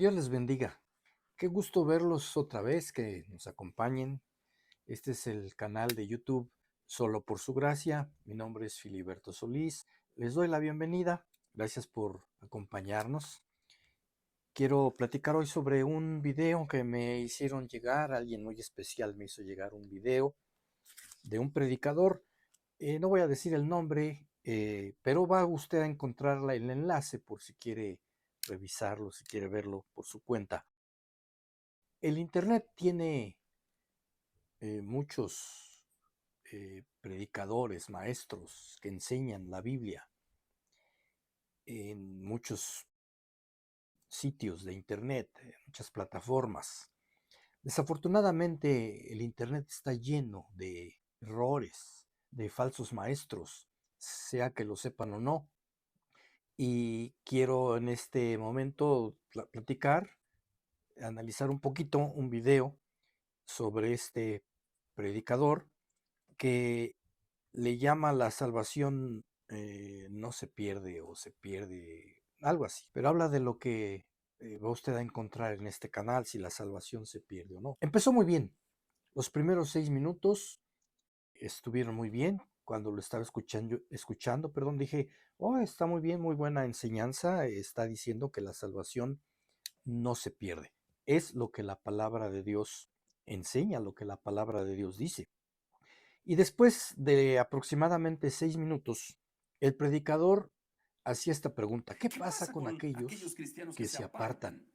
Dios les bendiga. Qué gusto verlos otra vez, que nos acompañen. Este es el canal de YouTube Solo por su gracia. Mi nombre es Filiberto Solís. Les doy la bienvenida. Gracias por acompañarnos. Quiero platicar hoy sobre un video que me hicieron llegar. Alguien muy especial me hizo llegar un video de un predicador. No voy a decir el nombre, pero va usted a encontrar el enlace por si quiere revisarlo, si quiere verlo por su cuenta. El Internet tiene muchos predicadores, maestros que enseñan la Biblia en muchos sitios de Internet, muchas plataformas. Desafortunadamente, el Internet está lleno de errores, de falsos maestros, sea que lo sepan o no. Y quiero en este momento platicar, analizar un poquito un video sobre este predicador que le llama la salvación, no se pierde o se pierde, algo así, pero habla de lo que va usted a encontrar en este canal, si la salvación se pierde o no. Empezó muy bien, los primeros 6 minutos estuvieron muy bien. Cuando lo estaba escuchando, perdón, dije, oh, está muy bien, muy buena enseñanza, está diciendo que la salvación no se pierde. Es lo que la palabra de Dios enseña, lo que la palabra de Dios dice. Y después de aproximadamente 6 minutos, el predicador hacía esta pregunta: ¿qué ¿Qué pasa pasa con con aquellos aquellos cristianos que que se se apartan? apartan?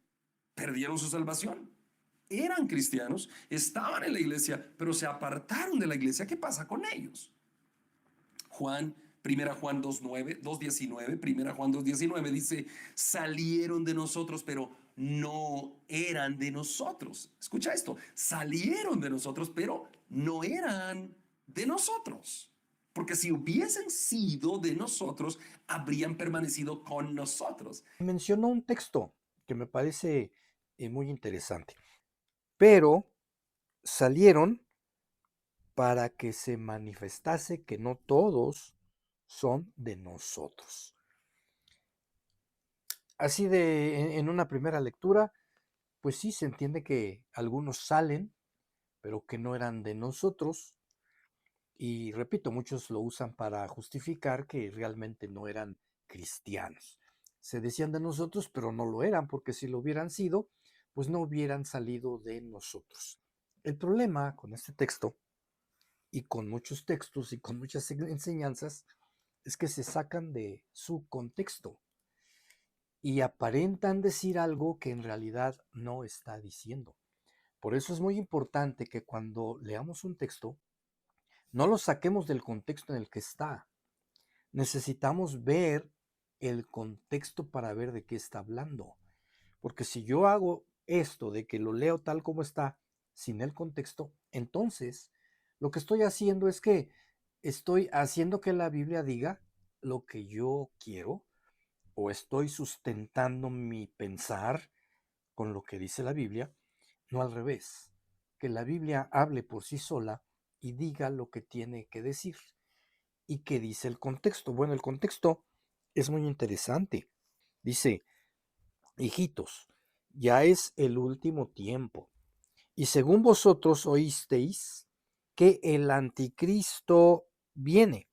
¿Perdieron su salvación? Eran cristianos, estaban en la iglesia, pero se apartaron de la iglesia. ¿Qué pasa con ellos? Juan, primera Juan 2:9, 2:19, primera Juan 2:19 dice, salieron de nosotros, pero no eran de nosotros. Escucha esto, salieron de nosotros, pero no eran de nosotros. Porque si hubiesen sido de nosotros, habrían permanecido con nosotros. Mencionó un texto que me parece muy interesante, pero salieron para que se manifestase que no todos son de nosotros. Así en una primera lectura, pues sí se entiende que algunos salen, pero que no eran de nosotros. Y repito, muchos lo usan para justificar que realmente no eran cristianos. Se decían de nosotros, pero no lo eran, porque si lo hubieran sido, pues no hubieran salido de nosotros. El problema con este texto y con muchos textos y con muchas enseñanzas es que se sacan de su contexto y aparentan decir algo que en realidad no está diciendo. Por eso es muy importante que cuando leamos un texto, no lo saquemos del contexto en el que está. Necesitamos ver el contexto para ver de qué está hablando. Porque si yo hago esto de que lo leo tal como está, sin el contexto, entonces lo que estoy haciendo es que estoy haciendo que la Biblia diga lo que yo quiero, o estoy sustentando mi pensar con lo que dice la Biblia, no al revés. Que la Biblia hable por sí sola y diga lo que tiene que decir. ¿Y qué dice el contexto? Bueno, el contexto es muy interesante. Dice, hijitos, ya es el último tiempo. Y según vosotros oísteis que el anticristo viene.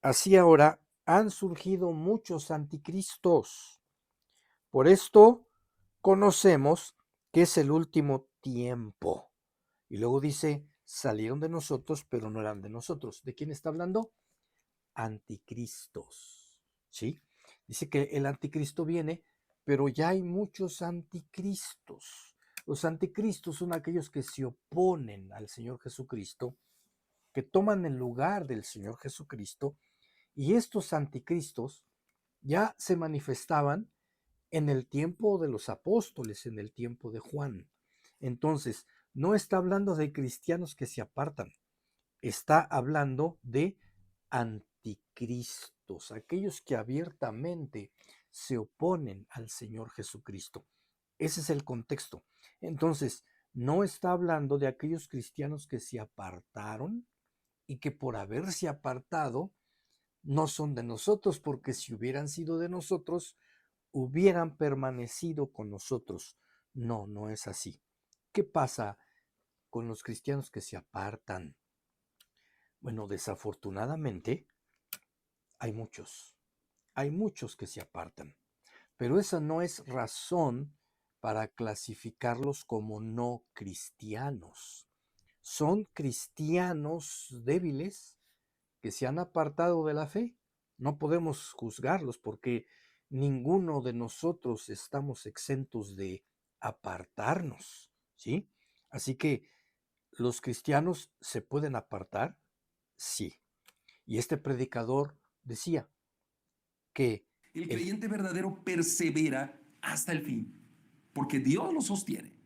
Así ahora han surgido muchos anticristos. Por esto conocemos que es el último tiempo. Y luego dice, salieron de nosotros, pero no eran de nosotros. ¿De quién está hablando? Anticristos. ¿Sí? Dice que el anticristo viene, pero ya hay muchos anticristos. Los anticristos son aquellos que se oponen al Señor Jesucristo, que toman el lugar del Señor Jesucristo, y estos anticristos ya se manifestaban en el tiempo de los apóstoles, en el tiempo de Juan. Entonces, no está hablando de cristianos que se apartan, está hablando de anticristos, aquellos que abiertamente se oponen al Señor Jesucristo. Ese es el contexto. Entonces, no está hablando de aquellos cristianos que se apartaron y que por haberse apartado no son de nosotros, porque si hubieran sido de nosotros, hubieran permanecido con nosotros. No, no es así. ¿Qué pasa con los cristianos que se apartan? Bueno, desafortunadamente hay muchos que se apartan, pero esa no es razón para clasificarlos como no cristianos. Son cristianos débiles que se han apartado de la fe. No podemos juzgarlos porque ninguno de nosotros estamos exentos de apartarnos, ¿sí? Así que los cristianos se pueden apartar, sí. Y este predicador decía que El el, creyente verdadero persevera hasta el fin, porque Dios lo sostiene.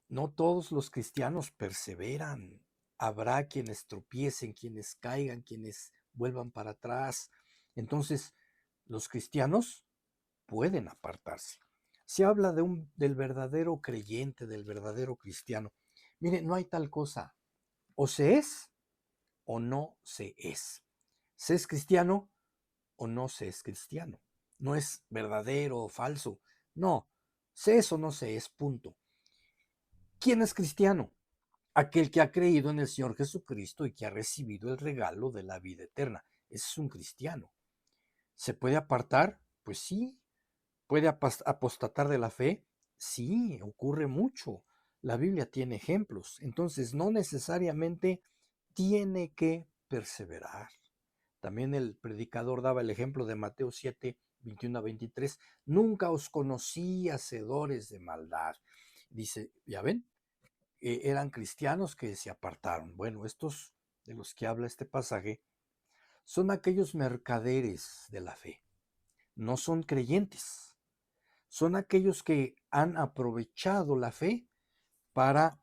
no todos los cristianos perseveran. Habrá quienes tropiecen, quienes caigan, quienes vuelvan para atrás. Entonces, los cristianos pueden apartarse. Se habla del verdadero creyente, del verdadero cristiano. Mire, no hay tal cosa. O se es o no se es. Se es cristiano o no se es cristiano. No es verdadero o falso. No, se es o no se es, punto. ¿Quién es cristiano? Aquel que ha creído en el Señor Jesucristo y que ha recibido el regalo de la vida eterna. Ese es un cristiano. ¿Se puede apartar? Pues sí. ¿Puede apostatar de la fe? Sí, ocurre mucho. La Biblia tiene ejemplos. Entonces, no necesariamente tiene que perseverar. También el predicador daba el ejemplo de Mateo 7, 21 a 23. Nunca os conocí hacedores de maldad. Dice, ¿ya ven? Eran cristianos que se apartaron. Bueno, estos de los que habla este pasaje son aquellos mercaderes de la fe. No son creyentes. Son aquellos que han aprovechado la fe para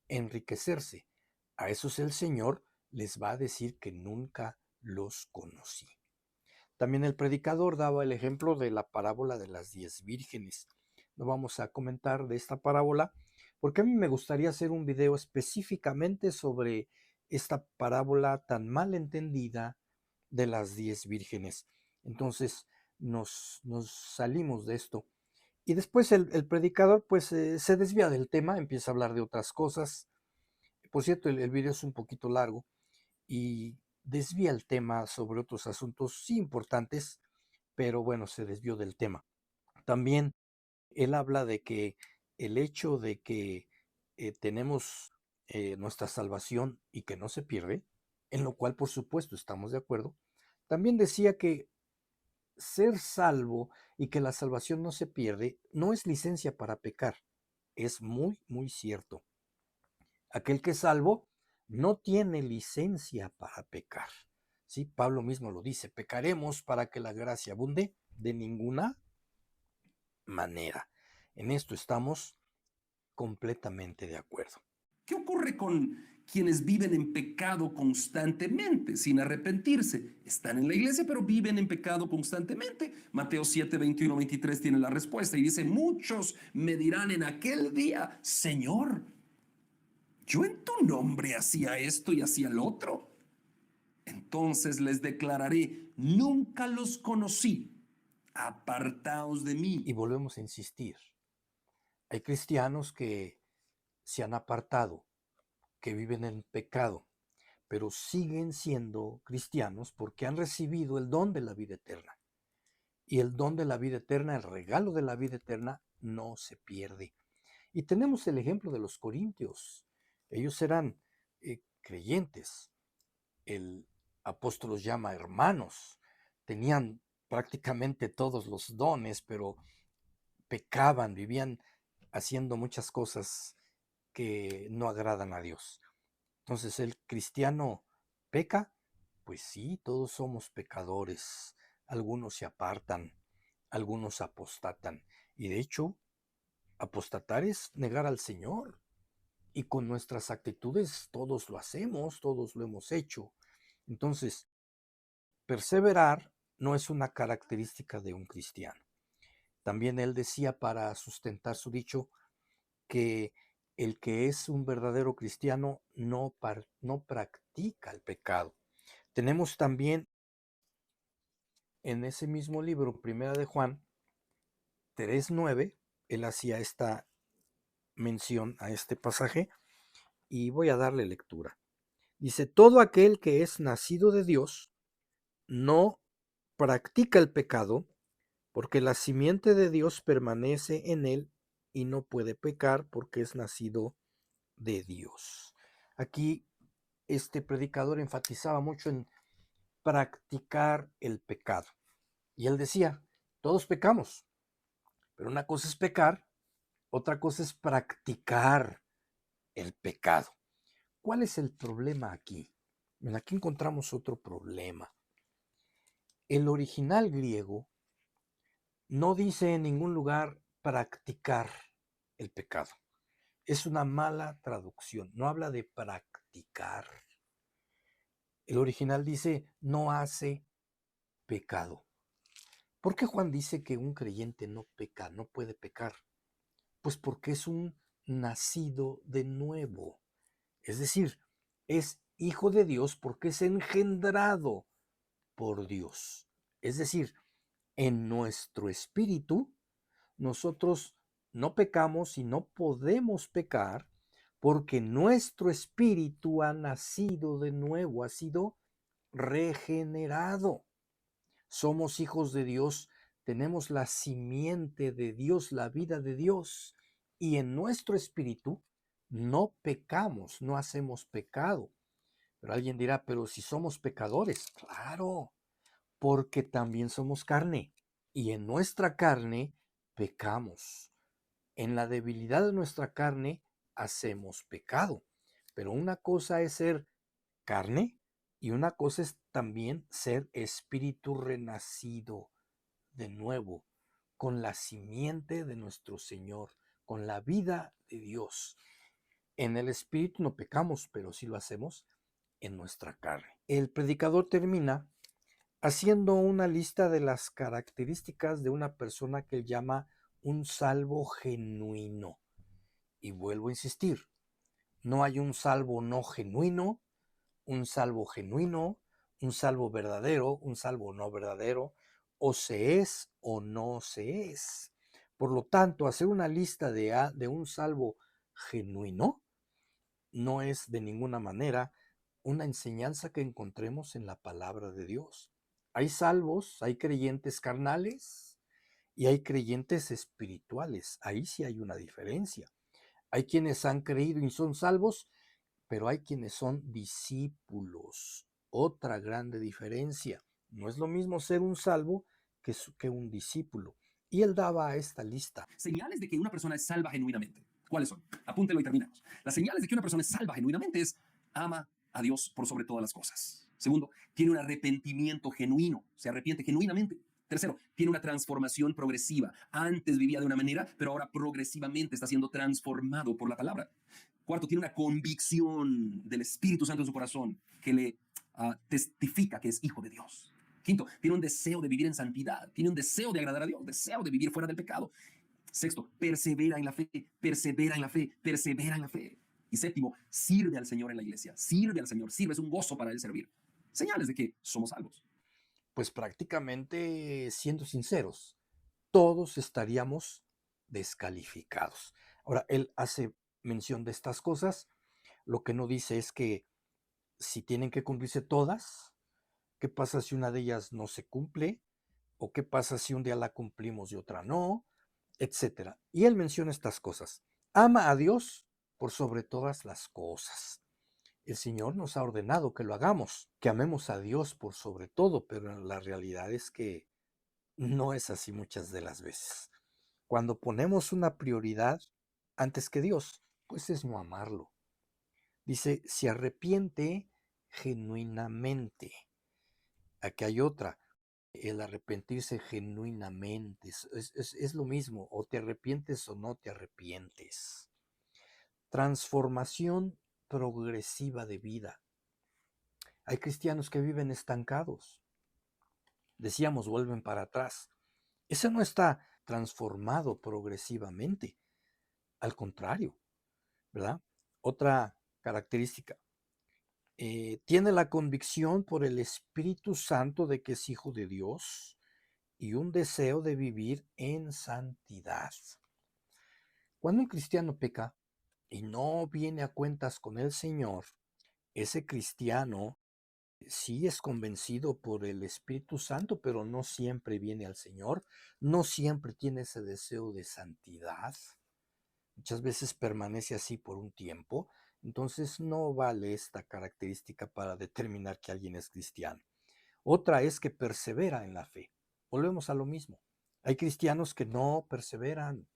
enriquecerse. A esos el Señor les va a decir que nunca los conocí. También el predicador daba el ejemplo de la parábola de las 10 vírgenes. No vamos a comentar de esta parábola porque a mí me gustaría hacer un video específicamente sobre esta parábola tan mal entendida de las 10 vírgenes. Entonces nos salimos de esto. Y después el predicador pues se desvía del tema, empieza a hablar de otras cosas. Por cierto, el video es un poquito largo y desvía el tema sobre otros asuntos sí importantes, pero bueno, se desvió del tema. También él habla de que el hecho de que tenemos nuestra salvación y que no se pierde, en lo cual por supuesto estamos de acuerdo, también decía que ser salvo y que la salvación no se pierde no es licencia para pecar. Es muy, muy cierto. Aquel que es salvo no tiene licencia para pecar. ¿Sí? Pablo mismo lo dice, pecaremos para que la gracia abunde de ninguna manera. En esto estamos completamente de acuerdo. ¿Qué ocurre con quienes viven en pecado constantemente, sin arrepentirse? Están en la iglesia, pero viven en pecado constantemente. Mateo 7, 21, 23 tiene la respuesta y dice, muchos me dirán en aquel día, Señor, yo en tu nombre hacía esto y hacía el otro. Entonces les declararé, nunca los conocí, apartaos de Y mí. volvemos a insistir, hay cristianos que se han apartado, que viven en pecado, pero siguen siendo cristianos porque han recibido el don de la vida eterna. Y el don de la vida eterna, el regalo de la vida eterna, no se pierde. Y tenemos el ejemplo de los corintios. Ellos eran creyentes. El apóstol los llama hermanos. Tenían prácticamente todos los dones, pero pecaban, vivían haciendo muchas cosas que no agradan a Dios. Entonces, ¿el cristiano peca? Pues sí, todos somos pecadores. Algunos se apartan, algunos apostatan. Y de hecho, apostatar es negar al Señor. Y con nuestras actitudes todos lo hacemos, todos lo hemos hecho. Entonces, perseverar no es una característica de un cristiano. También él decía para sustentar su dicho que el que es un verdadero cristiano no practica el pecado. Tenemos también en ese mismo libro, Primera de Juan, 3:9, él hacía esta mención a este pasaje y voy a darle lectura. Dice, todo aquel que es nacido de Dios no practica el pecado, porque la simiente de Dios permanece en él y no puede pecar porque es nacido de Dios. Aquí este predicador enfatizaba mucho en practicar el pecado. Y él decía, todos pecamos, pero una cosa es pecar, otra cosa es practicar el pecado. ¿Cuál es el problema aquí? Bueno, aquí encontramos otro problema. El original griego no dice en ningún lugar practicar el pecado. Es una mala traducción, no habla de practicar. El original dice no hace pecado. ¿Por qué Juan dice que un creyente no peca, no puede pecar? Pues porque es un nacido de nuevo. Es decir, es hijo de Dios porque es engendrado por Dios. Es decir, en nuestro espíritu, nosotros no pecamos y no podemos pecar porque nuestro espíritu ha nacido de nuevo, ha sido regenerado. Somos hijos de Dios, tenemos la simiente de Dios, la vida de Dios, y en nuestro espíritu no pecamos, no hacemos pecado. Pero alguien dirá, pero si somos pecadores, claro, porque también somos carne, y en nuestra carne pecamos. En la debilidad de nuestra carne hacemos pecado. Pero una cosa es ser carne y una cosa es también ser espíritu renacido de nuevo, con la simiente de nuestro Señor, con la vida de Dios. En el espíritu no pecamos, pero sí lo hacemos en nuestra carne. El predicador termina haciendo una lista de las características de una persona que él llama un salvo genuino. Y vuelvo a insistir, no hay un salvo no genuino, un salvo genuino, un salvo verdadero, un salvo no verdadero, o se es o no se es. Por lo tanto, hacer una lista de un salvo genuino no es de ninguna manera una enseñanza que encontremos en la palabra de Dios. Hay salvos, hay creyentes carnales y hay creyentes espirituales. Ahí sí hay una diferencia. Hay quienes han creído y son salvos, pero hay quienes son discípulos. Otra grande diferencia. No es lo mismo ser un salvo que un discípulo. Y él daba esta lista. Señales de que una persona es salva genuinamente. ¿Cuáles son? Apúntelo y terminamos. Las señales de que una persona es salva genuinamente es ama a Dios por sobre todas las cosas. Segundo, tiene un arrepentimiento genuino, se arrepiente genuinamente. Tercero, tiene una transformación progresiva. Antes vivía de una manera, pero ahora progresivamente está siendo transformado por la palabra. Cuarto, tiene una convicción del Espíritu Santo en su corazón que le testifica que es hijo de Dios. Quinto, tiene un deseo de vivir en santidad, tiene un deseo de agradar a Dios, deseo de vivir fuera del pecado. Sexto, persevera en la fe, persevera en la fe, persevera en la fe. Y séptimo, sirve al Señor en la iglesia, sirve al Señor, sirve, es un gozo para él servir. Señales de que somos salvos. Pues prácticamente, siendo sinceros, todos estaríamos descalificados. Ahora, él hace mención de estas cosas. Lo que no dice es que si tienen que cumplirse todas, ¿qué pasa si una de ellas no se cumple? ¿O qué pasa si un día la cumplimos y otra no? Etcétera. Y él menciona estas cosas. Ama a Dios por sobre todas las cosas. El Señor nos ha ordenado que lo hagamos, que amemos a Dios por sobre todo, pero la realidad es que no es así muchas de las veces. Cuando ponemos una prioridad antes que Dios, pues es no amarlo. Dice, se arrepiente genuinamente. Aquí hay otra, el arrepentirse genuinamente. Es lo mismo, o te arrepientes o no te arrepientes. Transformación progresiva de vida. Hay cristianos que viven estancados. Decíamos, vuelven para atrás. Ese no está transformado progresivamente. Al contrario, ¿verdad? Otra característica. Tiene la convicción por el Espíritu Santo de que es hijo de Dios y un deseo de vivir en santidad. Cuando un cristiano peca y no viene a cuentas con el Señor, ese cristiano sí es convencido por el Espíritu Santo, pero no siempre viene al Señor, no siempre tiene ese deseo de santidad. Muchas veces permanece así por un tiempo, entonces no vale esta característica para determinar que alguien es cristiano. Otra es que persevera en la fe. Volvemos a lo mismo. Hay cristianos que no perseveran,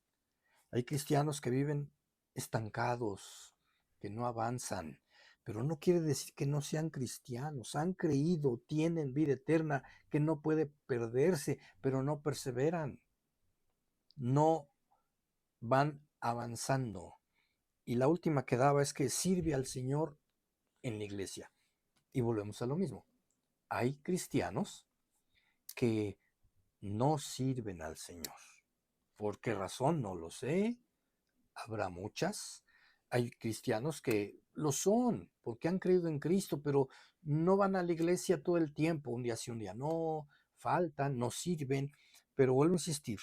hay cristianos que viven estancados, que no avanzan, pero no quiere decir que no sean cristianos. Han creído, tienen vida eterna que no puede perderse, pero no perseveran, no van avanzando. Y la última que daba es que sirve al Señor en la iglesia. Y volvemos a lo mismo. Hay cristianos que no sirven al Señor. ¿Por qué razón? No lo sé. Habrá muchas. Hay cristianos que lo son porque han creído en Cristo, pero no van a la iglesia todo el tiempo. Un día sí, un día no. Faltan, no sirven. Pero vuelvo a insistir,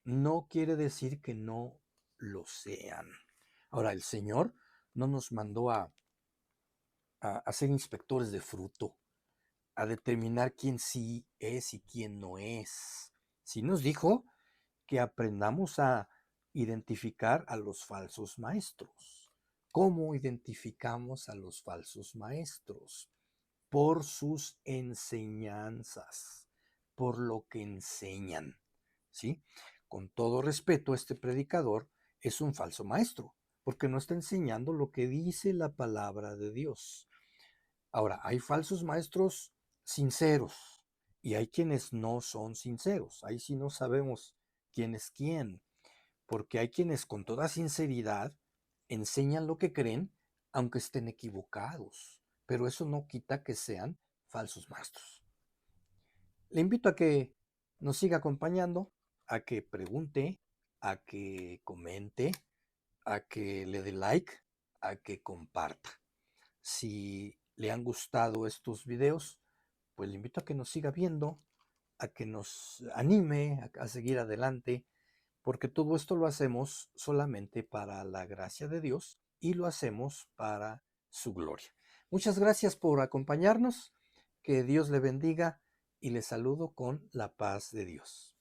no quiere decir que no lo sean. Ahora, el Señor no nos mandó a ser inspectores de fruto, a determinar quién sí es y quién no es. Sí nos dijo que aprendamos a identificar a los falsos maestros. ¿Cómo identificamos a los falsos maestros? Por sus enseñanzas, por lo que enseñan. ¿Sí? Con todo respeto, este predicador es un falso maestro, porque no está enseñando lo que dice la palabra de Dios. Ahora, hay falsos maestros sinceros y hay quienes no son sinceros. Ahí sí no sabemos quién es quién, porque hay quienes con toda sinceridad enseñan lo que creen, aunque estén equivocados, pero eso no quita que sean falsos maestros. Le invito a que nos siga acompañando, a que pregunte, a que comente, a que le dé like, a que comparta. Si le han gustado estos videos, pues le invito a que nos siga viendo, a que nos anime a seguir adelante, porque todo esto lo hacemos solamente para la gracia de Dios y lo hacemos para su gloria. Muchas gracias por acompañarnos, que Dios le bendiga y le saludo con la paz de Dios.